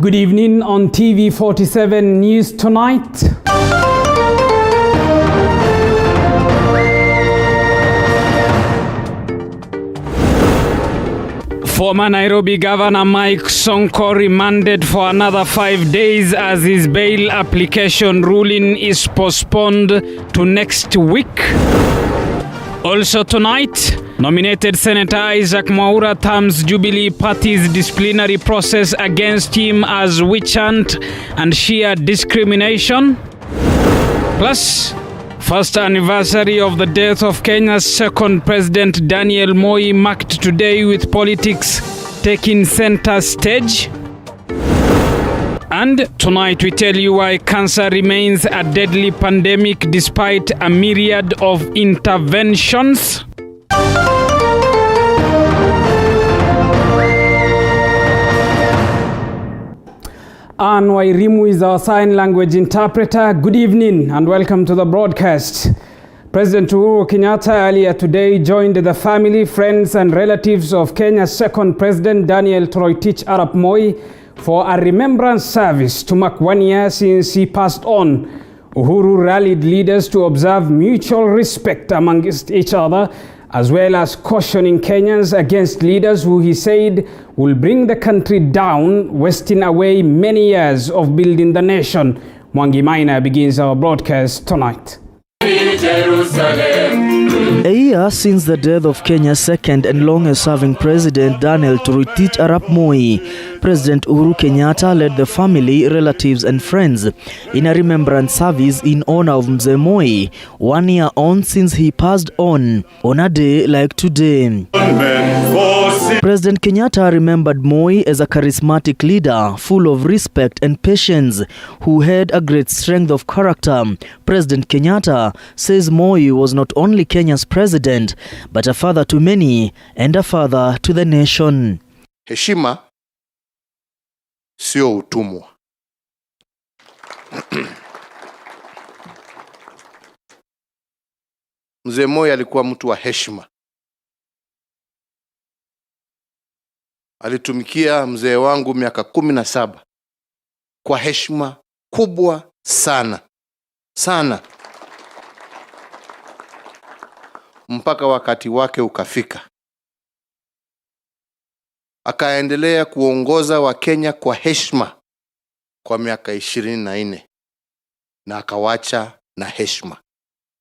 Good evening on TV47 News Tonight. Former Nairobi Governor Mike Sonko remanded for another 5 days as his bail application ruling is postponed to next week. Also tonight, nominated Senator Isaac Mwaura terms Jubilee Party's disciplinary process against him as witch hunt and sheer discrimination. Plus, first anniversary of the death of Kenya's second president Daniel Moi marked today with politics taking center stage. And tonight we tell you why cancer remains a deadly pandemic despite a myriad of interventions. Ann Wairimu is our sign language interpreter. Good evening and welcome to the broadcast. President Uhuru Kenyatta earlier today joined the family, friends and relatives of Kenya's second president Daniel Toroitich Arap Moi for a remembrance service to mark 1 year since he passed on. Uhuru rallied leaders to observe mutual respect amongst each other, as well as cautioning Kenyans against leaders who he said will bring the country down, wasting away many years of building the nation. Mwangi Maina begins our broadcast tonight. A year since the death of Kenya's second and longest-serving president Daniel Toroitich Arap Moi, President Uhuru Kenyatta led the family, relatives and friends in a remembrance service in honor of Mzee Moi, 1 year on since he passed on a day like today. President Kenyatta remembered Moi as a charismatic leader, full of respect and patience, who had a great strength of character. President Kenyatta says Moi was not only Kenya's president, but a father to many and a father to the nation. Heshima sio utumwa. Mzee Moi alikuwa mtu wa heshima. Alitumikia mzee wangu miaka 17 kwa heshima kubwa sana. Sana. Mpaka wakati wake ukafika. Akaendelea kuongoza wa Kenya kwa heshima kwa miaka 24 na akawacha na heshima.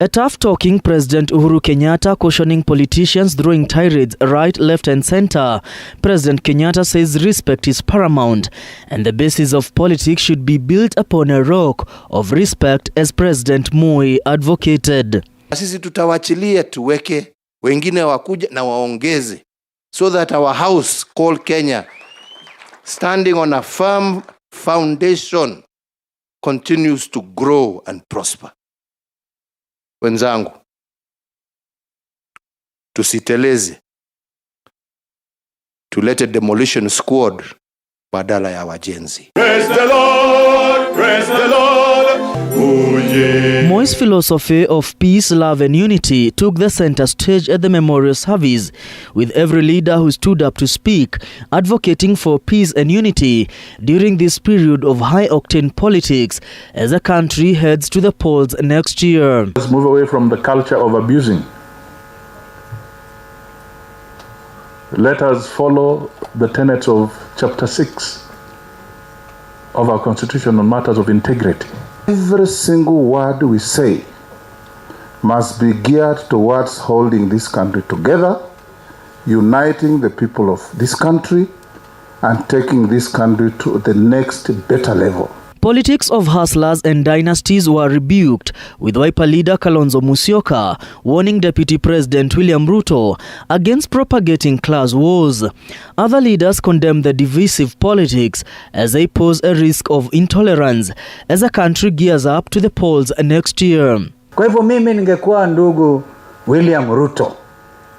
A tough-talking President Uhuru Kenyatta cautioning politicians throwing tirades right, left and center. President Kenyatta says respect is paramount and the basis of politics should be built upon a rock of respect, as President Moi advocated. Sisi tutawachilia tuweke wengine wakuja na waongeze, so that our house called Kenya, standing on a firm foundation, continues to grow and prosper. Wenzangu, tusiteleze, tulete demolition squad badala ya wajenzi. Praise the Lord, praise the Lord. Oh yeah. Moi's philosophy of peace, love and unity took the center stage at the memorial service, with every leader who stood up to speak, advocating for peace and unity during this period of high-octane politics as the country heads to the polls next year. Let's move away from the culture of abusing. Let us follow the tenets of Chapter 6 of our Constitution on matters of integrity. Every single word we say must be geared towards holding this country together, uniting the people of this country, and taking this country to the next better level. Politics of hustlers and dynasties were rebuked, with Wiper leader Kalonzo Musyoka warning Deputy President William Ruto against propagating class wars. Other leaders condemned the divisive politics as they pose a risk of intolerance as the country gears up to the polls next year. Kwa hivyo mimi ningekuwa ndugu William Ruto,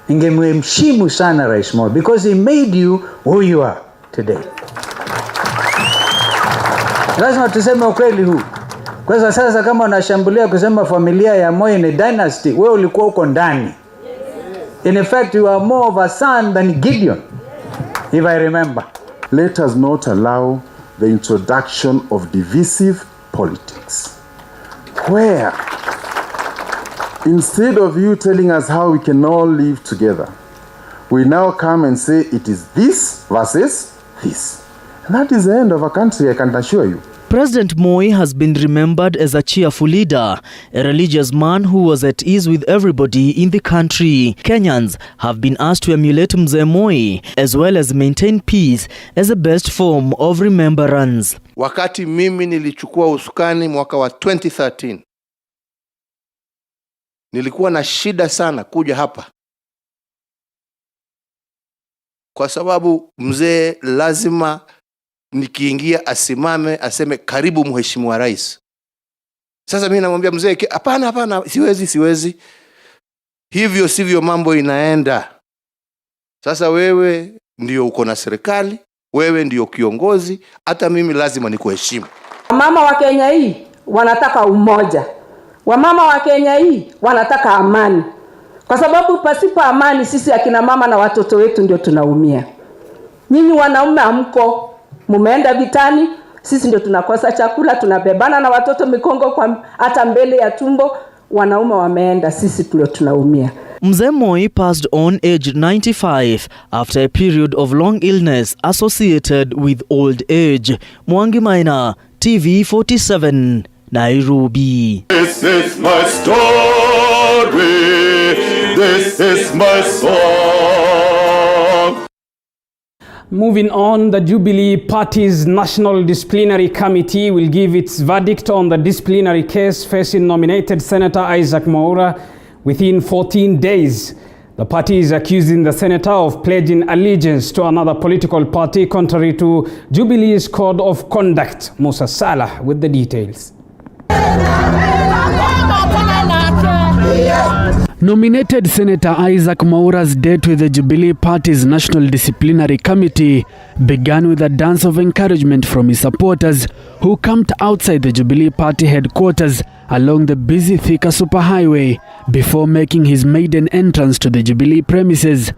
ningemheshimu sana Rais Moi because he made you who you are today. Lazima tuseme ukweli huu. Kwa sasa kama unashambulia kusema familia ya Moi ni dynasty, wewe ulikuwa uko ndani. In fact, you are more of a son than Gideon, if I remember. Let us not allow the introduction of divisive politics, where instead of you telling us how we can all live together, we now come and say it is this versus this. And that is the end of a country, I can assure you. President Moi has been remembered as a cheerful leader, a religious man who was at ease with everybody in the country. Kenyans have been asked to emulate Mzee Moi, as well as maintain peace as a best form of remembrance. Wakati mimi nilichukua usukani mwaka wa 2013, nilikuwa na shida sana kuja hapa, kwa sababu mzee lazima nikiingia asimame aseme karibu mheshimiwa rais. Sasa mimi namwambia mzee, hapana, siwezi. Hivyo sivyo mambo inaenda. Sasa wewe ndio uko na serikali, wewe ndio kiongozi, hata mimi lazima nikuheshimu. Wamama wa Kenya hii wanataka umoja. Wamama wa Kenya hii wanataka amani. Kwa sababu pasipo amani sisi akina mama na watoto wetu ndio tunaumia. Nyinyi wanaume hamko, mumeenda vitani, sisi ndio tunakosa chakula, tunabebana na watoto mikongo kwa hata mbele ya tumbo. Wanaume wameenda, sisi ndio tunaumia. Mzee Moi passed on aged 95 after a period of long illness associated with old age. Mwangi Maina, TV47, Nairobi. This is my story. This is my song. Moving on, the Jubilee Party's National Disciplinary Committee will give its verdict on the disciplinary case facing nominated Senator Isaac Mwaura within 14 days. The party is accusing the senator of pledging allegiance to another political party contrary to Jubilee's Code of Conduct. Musa Salah with the details. Nominated Senator Isaac Mwaura's date with the Jubilee Party's National Disciplinary Committee began with a dance of encouragement from his supporters who camped outside the Jubilee Party headquarters along the busy Thika Superhighway before making his maiden entrance to the Jubilee premises.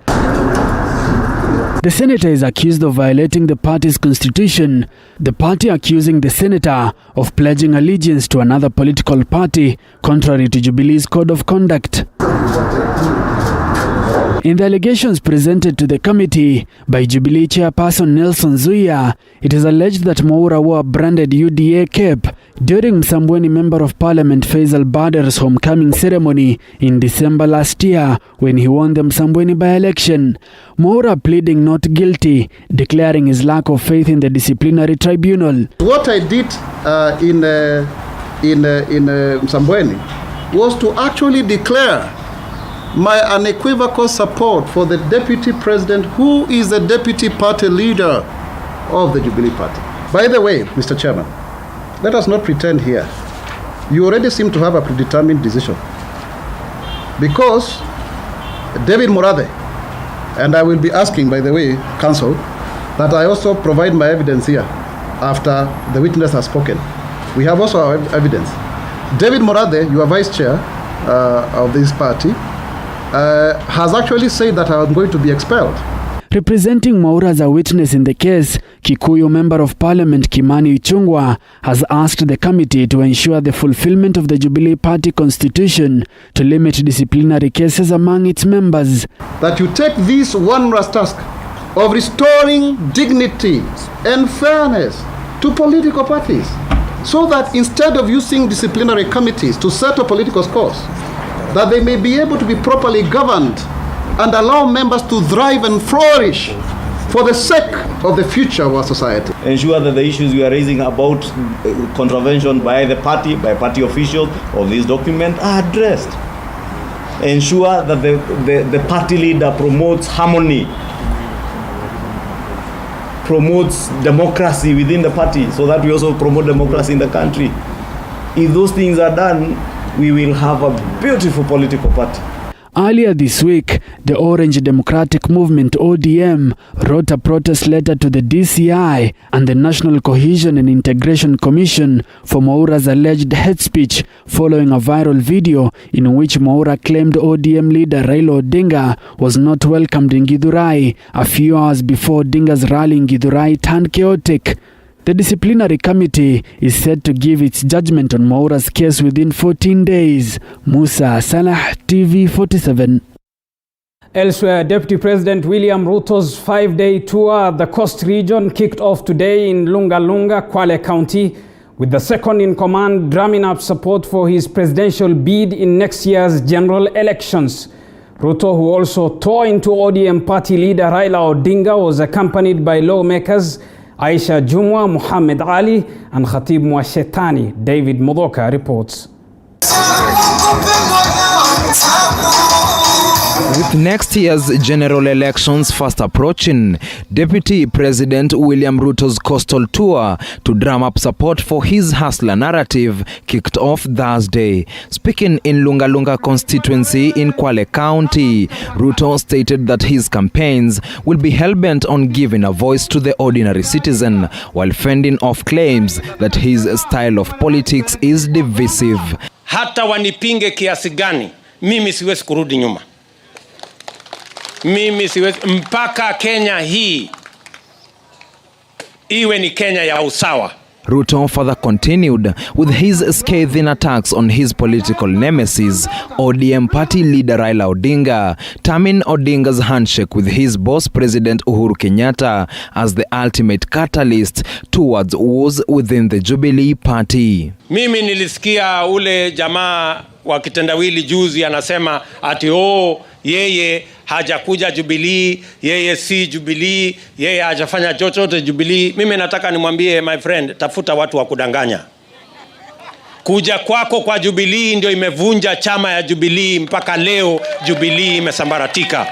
The senator is accused of violating the party's constitution, the party accusing the senator of pledging allegiance to another political party contrary to Jubilee's Code of Conduct. In the allegations presented to the committee by Jubilee chairperson Nelson Zuia, it is alleged that Mwaura wore a branded UDA cape during Msambweni Member of Parliament Faisal Bader's homecoming ceremony in December last year when he won the Msambweni by-election. Mwaura pleading not guilty, declaring his lack of faith in the disciplinary tribunal. What I did in Msambweni was to actually declare my unequivocal support for the deputy president, who is the deputy party leader of the Jubilee Party. By the way, Mr. Chairman, let us not pretend here. You already seem to have a predetermined decision. Because David Morathe, and I will be asking, by the way, counsel, that I also provide my evidence here after the witness has spoken. We have also our evidence. David Morathe, your vice chair of this party, has actually said that I am going to be expelled. Representing Mwaura as a witness in the case, Kikuyu Member of Parliament Kimani Ichung'wah has asked the committee to ensure the fulfillment of the Jubilee Party constitution to limit disciplinary cases among its members. That you take this onerous task of restoring dignity and fairness to political parties, so that instead of using disciplinary committees to settle political scores, that they may be able to be properly governed and allow members to thrive and flourish for the sake of the future of our society. Ensure that the issues we are raising about contravention by the party, by party officials of this document are addressed. Ensure that the party leader promotes harmony, promotes democracy within the party, so that we also promote democracy in the country. If those things are done, we will have a beautiful political party. Earlier this week, the Orange Democratic Movement ODM wrote a protest letter to the DCI and the National Cohesion and Integration Commission for Mwaura's alleged hate speech following a viral video in which Mwaura claimed ODM leader Raila Odinga was not welcomed in Githurai a few hours before Odinga's rally in Githurai turned chaotic. The disciplinary committee is set to give its judgment on Mwaura's case within 14 days. Musa Salah, TV47. Elsewhere, Deputy President William Ruto's 5-day tour at the Coast region kicked off today in Lunga Lunga, Kwale County, with the second-in-command drumming up support for his presidential bid in next year's general elections. Ruto, who also tore into ODM party leader Raila Odinga, was accompanied by lawmakers Aisha Jumwa, Muhammad Ali, and Khatib Mwashetani. David Modoka reports. With next year's general elections fast approaching, Deputy President William Ruto's coastal tour to drum up support for his hustler narrative kicked off Thursday. Speaking in Lunga Lunga constituency in Kwale County, Ruto stated that his campaigns will be hell-bent on giving a voice to the ordinary citizen while fending off claims that his style of politics is divisive. Hata wanipinge kiasi gani, mimi siwezi kurudi nyuma. Mimi siwezi mpaka Kenya hii iwe ni Kenya ya usawa. Ruto further continued with his scathing attacks on his political nemesis, ODM party leader Raila Odinga, terming Odinga's handshake with his boss President Uhuru Kenyatta as the ultimate catalyst towards wars within the Jubilee party. Mimi nilisikia ule jamaa wa kitendawili juzi anasema ati yeye hajakuja Jubilee, yeye si Jubilee, yeye hajafanya chochote Jubilee. Mimi nataka nimwambie my friend, tafuta watu wa kudanganya. Kuja kwako kwa Jubilee ndio imevunja chama ya Jubilee, mpaka leo Jubilee imesambaratika.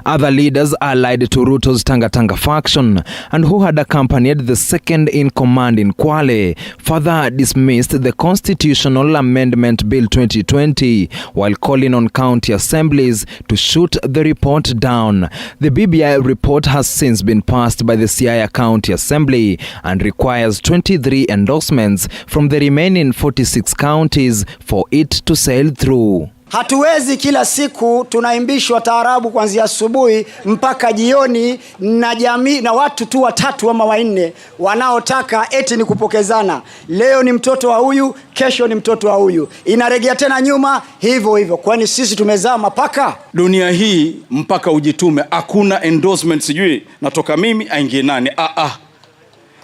Other leaders allied to Ruto's Tanga Tanga faction and who had accompanied the second-in-command in Kwale further dismissed the Constitutional Amendment Bill 2020 while calling on county assemblies to shoot the report down. The BBI report has since been passed by the Siaya County Assembly and requires 23 endorsements from the remaining 46 counties for it to sail through. Hatuwezi kila siku tunaimbishwa taarabu kuanzia asubuhi mpaka jioni na jamii na watu tu watatu ama wanne wanaotaka eti ni kupokezana. Leo ni mtoto wa huyu, kesho ni mtoto wa huyu. Inaregea tena nyuma hivyo hivyo. Kwani sisi tumezaa mapaka? Dunia hii mpaka ujitume, hakuna endorsement sijui natoka mimi aingie nani.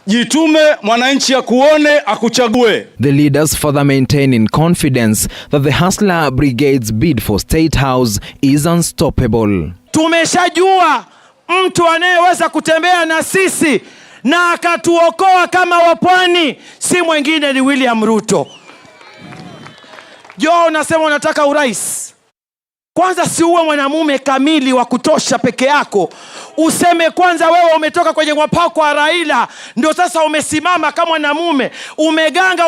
Jitume mwananchi akuone akuchague. The leaders further maintaining confidence that the Hustler Brigade's bid for State House is unstoppable. Tumeshajua mtu anayeweza kutembea na sisi na akatuokoa kama wapwani si mwingine ni William Ruto. Unasema unataka urais. Kwanza si uwe mwanamume kamili wa kutosha peke yako. Useme kwanza wewe umetoka kwenye mwapako wa Raila, ndio sasa umesimama kama mwanamume.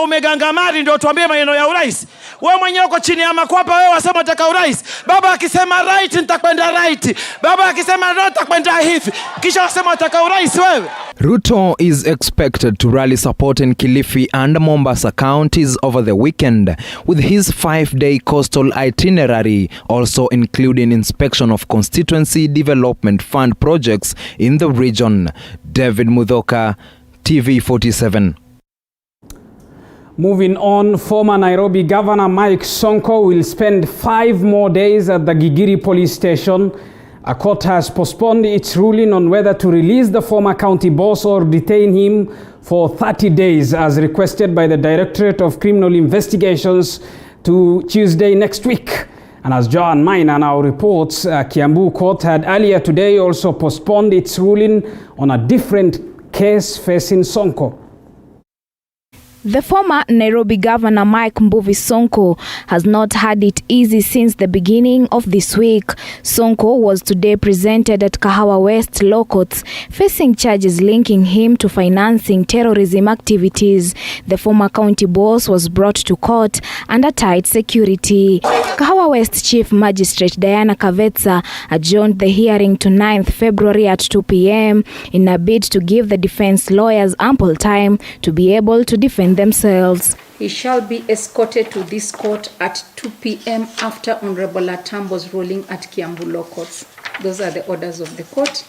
Umegangamari ndio tuambie maneno ya urais. Wewe mwenyewe uko chini ya makwapa, wewe wasema unataka urais. Baba akisema right nitakwenda right. Baba akisema no nitakwenda hivi. Kisha wasema unataka urais wewe. Ruto is expected to rally support in Kilifi and Mombasa counties over the weekend, with his 5-day coastal itinerary also including inspection of constituency development fund projects in the region. David Mudhoka, TV47. Moving on, former Nairobi Governor Mike Sonko will spend 5 more days at the Gigiri police station. A court has postponed its ruling on whether to release the former county boss or detain him for 30 days as requested by the Directorate of Criminal Investigations to Tuesday next week. And as John Maina now reports, Kiambu Court had earlier today also postponed its ruling on a different case facing Sonko. The former Nairobi Governor Mike Sonko has not had it easy since the beginning of this week. Sonko was today presented at Kahawa West Law Courts, facing charges linking him to financing terrorism activities. The former county boss was brought to court under tight security. Kahawa West Chief Magistrate Diana Kavetsa adjourned the hearing to 9th February at 2 p.m. in a bid to give the defense lawyers ample time to be able to defend themselves. He shall be escorted to this court at 2 p.m. after Honorable Atambo's ruling at Kiambu Law Courts. Those are the orders of the court.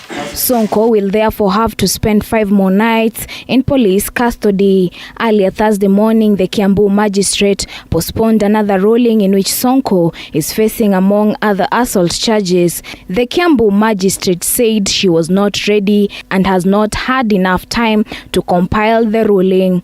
Sonko will therefore have to spend 5 more nights in police custody. Earlier Thursday morning, the Kiambu magistrate postponed another ruling in which Sonko is facing, among other assault charges. The Kiambu magistrate said she was not ready and has not had enough time to compile the ruling.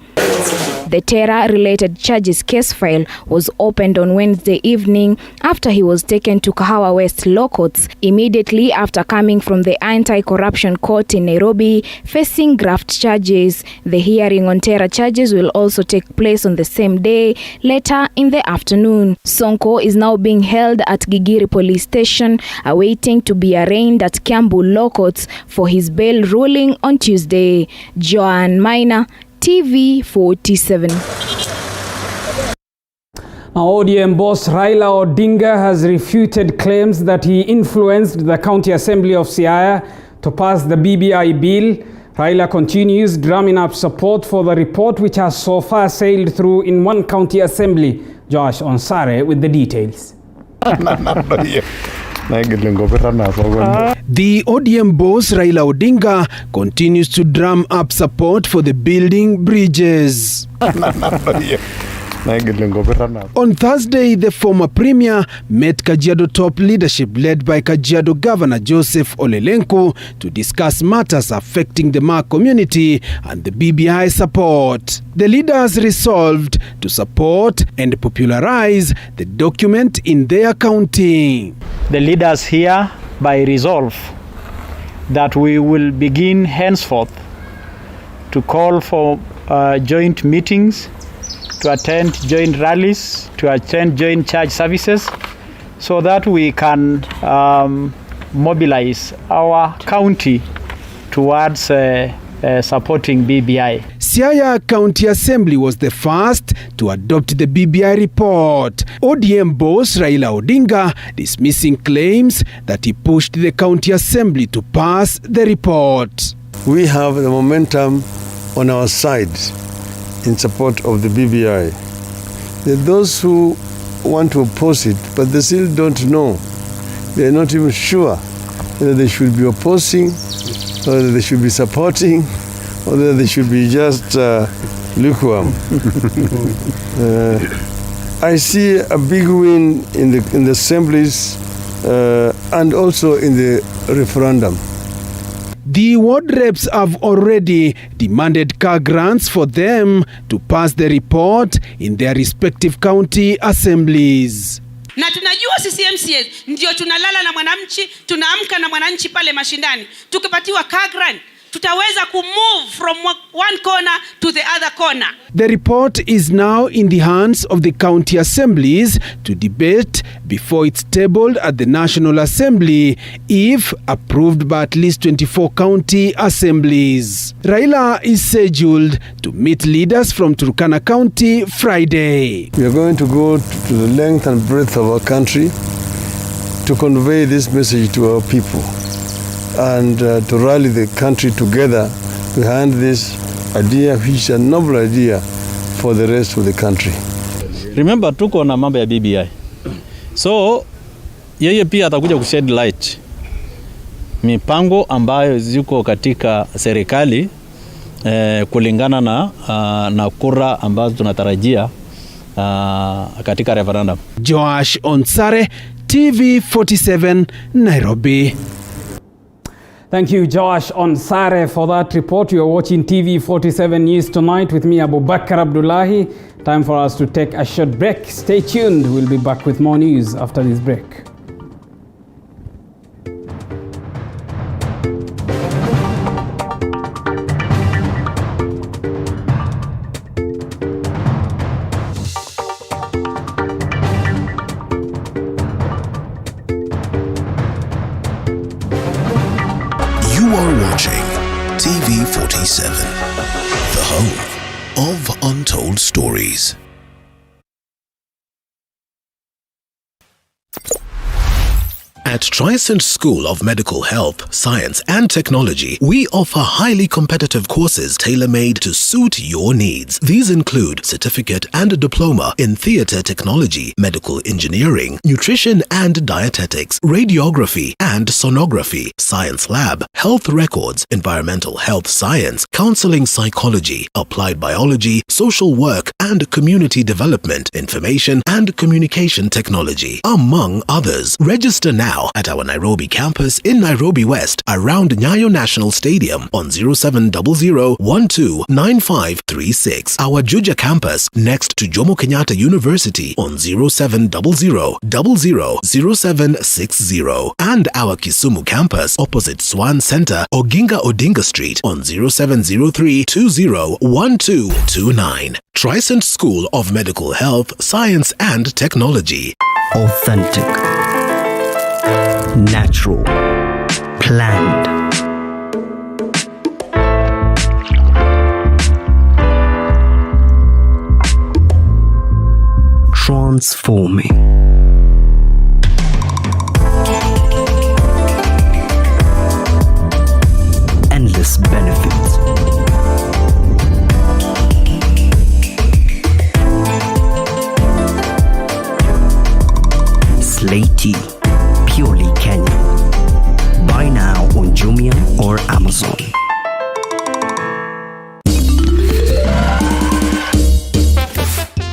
The terror-related charges case file was opened on Wednesday evening after he was taken to Kahawa West Law Courts immediately after coming from the anti-corruption court in Nairobi facing graft charges. The hearing on terror charges will also take place on the same day later in the afternoon. Sonko is now being held at Gigiri police station awaiting to be arraigned at Kiambu Law Courts for his bail ruling on Tuesday. Joan Maina, TV 47. Now, ODM boss Raila Odinga has refuted claims that he influenced the County Assembly of Siaya to pass the BBI bill. Raila continues drumming up support for the report, which has so far sailed through in one county assembly. Josh Onsare with the details. The ODM boss Raila Odinga continues to drum up support for the building bridges. On Thursday, the former premier met Kajiado top leadership led by Kajiado Governor Joseph Olelenku to discuss matters affecting the Maa community and the BBI support. The leaders resolved to support and popularize the document in their county. The leaders here by resolve that we will begin henceforth to call for joint meetings, to attend joint rallies, to attend joint church services, so that we can mobilize our county towards supporting BBI. Siaya County Assembly was the first to adopt the BBI report. ODM boss Raila Odinga dismissing claims that he pushed the County Assembly to pass the report. We have the momentum on our side in support of the BBI. There are those who want to oppose it, but they still don't know. They are not even sure whether they should be opposing, or whether they should be supporting, or whether they should be just lukewarm. I see a big win in the assemblies and also in the referendum. The ward reps have already demanded car grants for them to pass the report in their respective county assemblies. Na tunajua sisi MCAs ndio tunalala na mwananchi, tunaamka na mwananchi pale mashindani. Tukipatiwa car grant, tutaweza kumove from one corner to the other corner. The report is now in the hands of the county assemblies to debate before it's tabled at the National Assembly if approved by at least 24 county assemblies. Raila is scheduled to meet leaders from Turkana County Friday. We are going to go to the length and breadth of our country to convey this message to our people and to rally the country together behind this idea, which is a noble idea for the rest of the country. Remember, tuko na mambo ya BBI. So, yeye pia atakuja kushed light mipango ambayo ziko katika serikali kulingana na kura ambazo tunatarajia katika referendum. Josh Onsare, TV 47, Nairobi. Thank you, Josh Onsare, for that report. You are watching TV 47 News tonight with me, Abubakar Abdullahi. Time for us to take a short break. Stay tuned. We'll be back with more news after this break. TV 47, the home of untold stories. At Trisent School of Medical Health, Science and Technology, we offer highly competitive courses tailor-made to suit your needs. These include certificate and diploma in theatre technology, medical engineering, nutrition and dietetics, radiography and sonography, science lab, health records, environmental health science, counseling psychology, applied biology, social work and community development, information and communication technology, among others. Register now at our Nairobi campus in Nairobi West around Nyayo National Stadium on 0700-129536. Our Juja campus next to Jomo Kenyatta University on 0700-000760. And our Kisumu campus opposite Swan Center, Oginga Odinga Street on 0703-201229. Trisent School of Medical Health, Science and Technology. Authentic, natural, planned. Transforming. Endless benefits. Slaty, purely Kenyan. Buy now on Jumia or Amazon.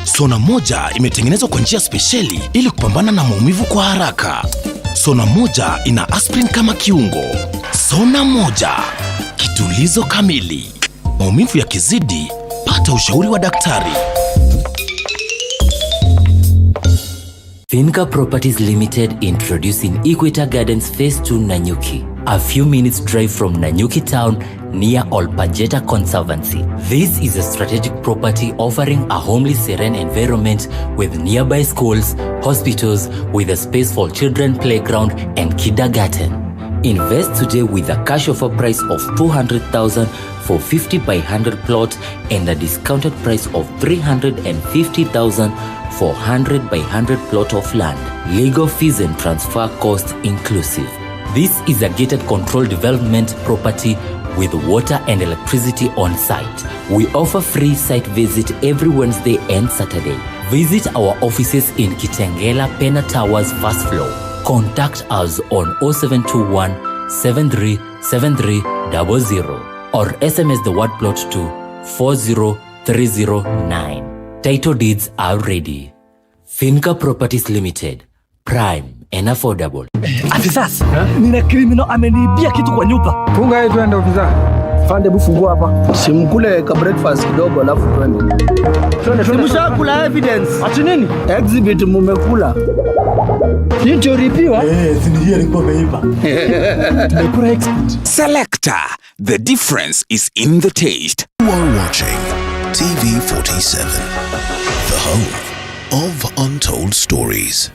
Sona moja imetengenezwa kwa njia spesheli ili kupambana na maumivu kwa haraka. Sona moja ina aspirin kama kiungo. Sona moja, kitulizo kamili. Maumivu yakizidi, pata ushauri wa daktari. Finca Properties Limited introducing Equator Gardens Phase 2 Nanyuki. A few minutes drive from Nanyuki town near Olpajeta Conservancy. This is a strategic property offering a homely serene environment with nearby schools, hospitals, with a space for children playground and kindergarten. Invest today with a cash offer price of 200,000 for 50 by 100 plot and a discounted price of 350,000 for 100 by 100 plot of land. Legal fees and transfer costs inclusive. This is a gated control development property with water and electricity on site. We offer free site visit every Wednesday and Saturday. Visit our offices in Kitengela Pena Towers first floor. Contact us on 0721 737300 or SMS the word plot to 40309. Title deeds are ready. Finca Properties Limited. Prime and affordable. Afisas, nina criminal ameniibia kitu kwa nyumba. Funga hii twende ofisa. Fande bufungua hapa. Simkule ka breakfast kidogo alafu twende. Simshakula evidence. Ati nini? Exhibit mumekula. Nicho ripiwa? Sinijia nilikuwa meiba. Tumekula exhibit. Selector. The difference is in the taste. You are watching TV47, the home of untold stories.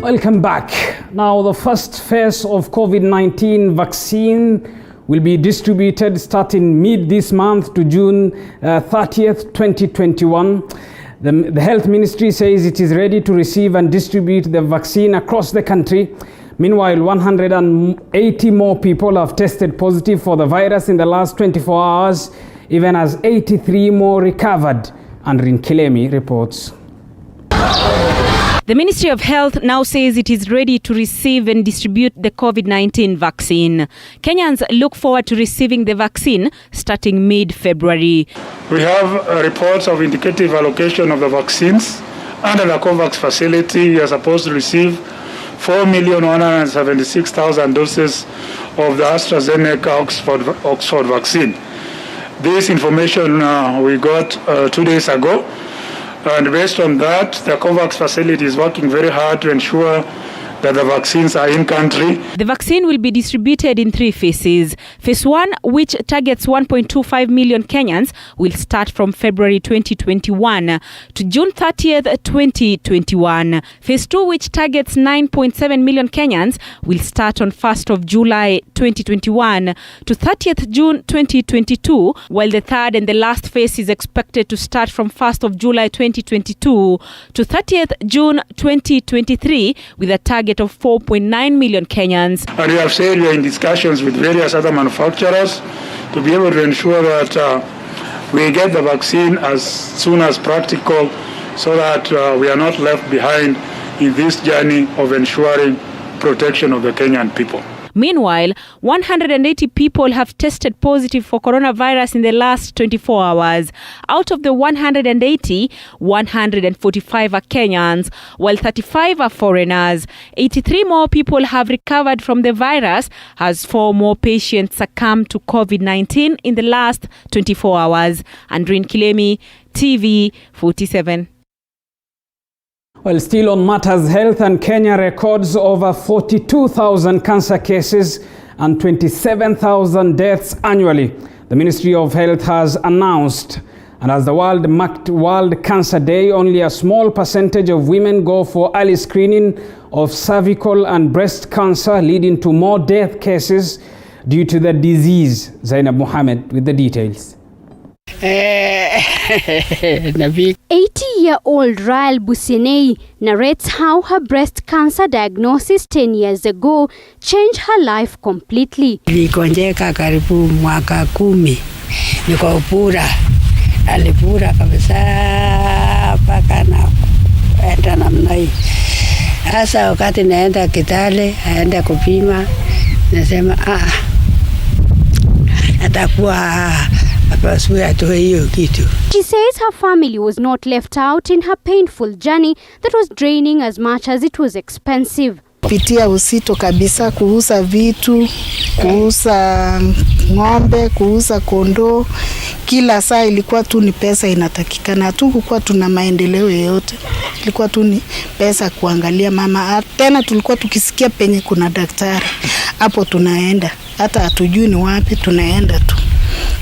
Welcome back. Now, the first phase of COVID-19 vaccine will be distributed starting mid this month to June 30th, 2021. The Health Ministry says it is ready to receive and distribute the vaccine across the country. Meanwhile, 180 more people have tested positive for the virus in the last 24 hours, even as 83 more recovered. Andrin Kilemi reports. The Ministry of Health now says it is ready to receive and distribute the COVID-19 vaccine. Kenyans look forward to receiving the vaccine starting mid-February. We have reports of indicative allocation of the vaccines. Under the COVAX facility, we are supposed to receive 4,176,000 doses of the AstraZeneca Oxford vaccine. This information we got 2 days ago. And based on that, the COVAX facility is working very hard to ensure that the vaccines are in country. The vaccine will be distributed in 3 phases. Phase 1, which targets 1.25 million Kenyans, will start from February 2021 to June 30th, 2021. Phase 2, which targets 9.7 million Kenyans, will start on 1st of July 2021 to 30th June 2022, while the third and the last phase is expected to start from 1st of July 2022 to 30th June 2023 with a target of 4.9 million Kenyans. And we have said we are in discussions with various other manufacturers to be able to ensure that we get the vaccine as soon as practical so that we are not left behind in this journey of ensuring protection of the Kenyan people. Meanwhile, 180 people have tested positive for coronavirus in the last 24 hours. Out of the 180, 145 are Kenyans, while 35 are foreigners. 83 more people have recovered from the virus, as 4 more patients succumbed to COVID-19 in the last 24 hours. Andrine Kilemi, TV 47. Well, still on matters health, and Kenya records over 42,000 cancer cases and 27,000 deaths annually. The Ministry of Health has announced, and as the world marked World Cancer Day, only a small percentage of women go for early screening of cervical and breast cancer, leading to more death cases due to the disease. Zainab Mohammed with the details. 80-year-old Raila Odinga narrates how her breast cancer diagnosis 10 years ago changed her life completely. Niligonjeka karibu mwaka 10. Niko pura. Alipura kabisa mpaka na enda namna hii. Sasa wakati naenda Kitale, aenda kupima, nasema atakuwa She says her family was not left out in her painful journey that was draining as much as it was expensive. Pitia usito kabisa, kuuza vitu, kuuza ng'ombe, kuuza kondoo. Kila saa ilikuwa tu ni pesa inatakikana. Hatukuwa tuna maendeleo yoyote. Ilikuwa tu ni pesa kuangalia mama. Tena tulikuwa tukisikia penye kuna daktari. Hapo tunaenda. Hata hatujui ni wapi, tunaenda tu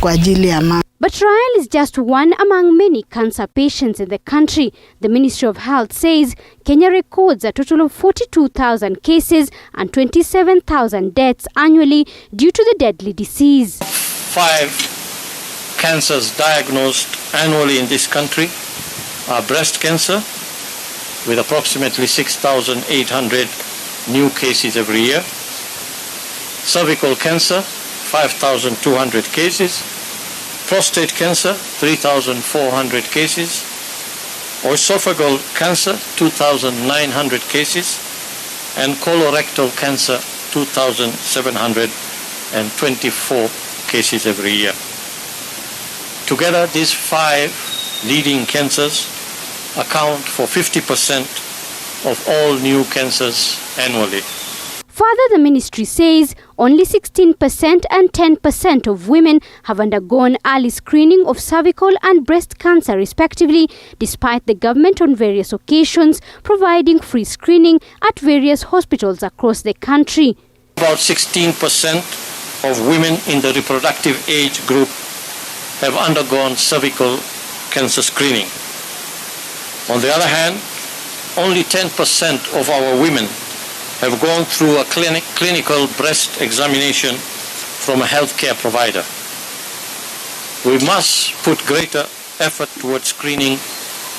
kwa ajili ya mama. But Raila is just one among many cancer patients in the country. The Ministry of Health says Kenya records a total of 42,000 cases and 27,000 deaths annually due to the deadly disease. 5 cancers diagnosed annually in this country are breast cancer, with approximately 6,800 new cases every year. Cervical cancer, 5,200 cases. Prostate cancer, 3,400 cases. Esophageal cancer, 2,900 cases. And colorectal cancer, 2,724 cases every year. Together, these 5 leading cancers account for 50% of all new cancers annually. Further, the ministry says only 16% and 10% of women have undergone early screening of cervical and breast cancer respectively, despite the government on various occasions providing free screening at various hospitals across the country. About 16% of women in the reproductive age group have undergone cervical cancer screening. On the other hand, only 10% of our women have gone through a clinical breast examination from a healthcare provider. We must put greater effort towards screening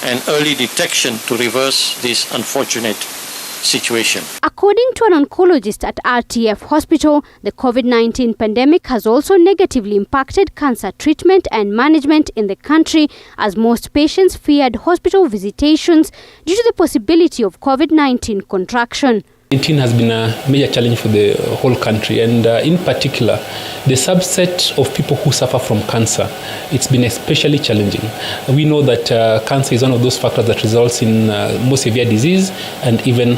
and early detection to reverse this unfortunate situation. According to an oncologist at RTF Hospital, the COVID-19 pandemic has also negatively impacted cancer treatment and management in the country, as most patients feared hospital visitations due to the possibility of COVID-19 contraction. COVID-19 has been a major challenge for the whole country, and in particular, the subset of people who suffer from cancer, it's been especially challenging. We know that cancer is one of those factors that results in more severe disease and even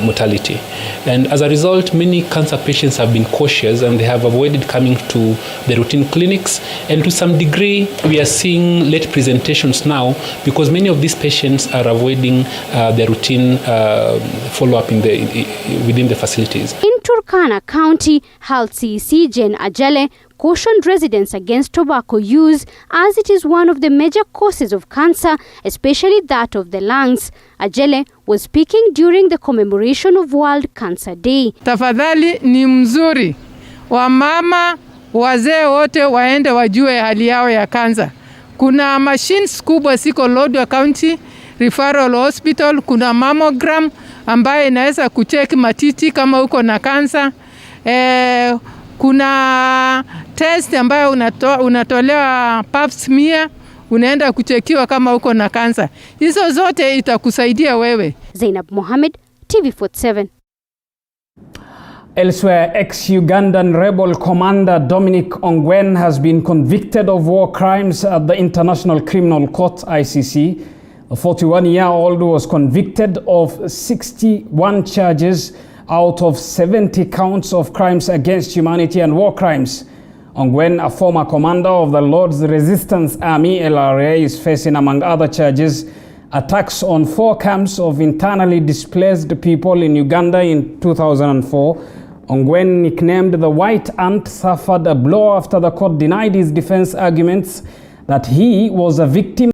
mortality. And as a result, many cancer patients have been cautious and they have avoided coming to the routine clinics. And to some degree, we are seeing late presentations now because many of these patients are avoiding their routine follow-up in within the facilities. In Turkana County, Health CEC Jen Ajele cautioned residents against tobacco use as it is one of the major causes of cancer, especially that of the lungs. Ajele was speaking during the commemoration of World Cancer Day. Tafadhali ni mzuri wamama wazee wote waende wajue hali yao ya kansa. Kuna machines kubwa siko Lodwar County Referral Hospital, kuna mammogram ambaye inaweza kucheck matiti kama uko na kansa. Kuna test ambayo unatolewa pap smear, unaenda kuchekiwa kama uko na kansa. Hizo zote itakusaidia wewe. Zainab Mohamed, TV47. Elsewhere, ex-Ugandan rebel commander Dominic Ongwen has been convicted of war crimes at the International Criminal Court, ICC. The 41-year-old was convicted of 61 charges out of 70 counts of crimes against humanity and war crimes. Ongwen, a former commander of the Lord's Resistance Army, LRA, is facing, among other charges, attacks on 4 camps of internally displaced people in Uganda in 2004. Ongwen, nicknamed the White Ant, suffered a blow after the court denied his defense arguments that he was a victim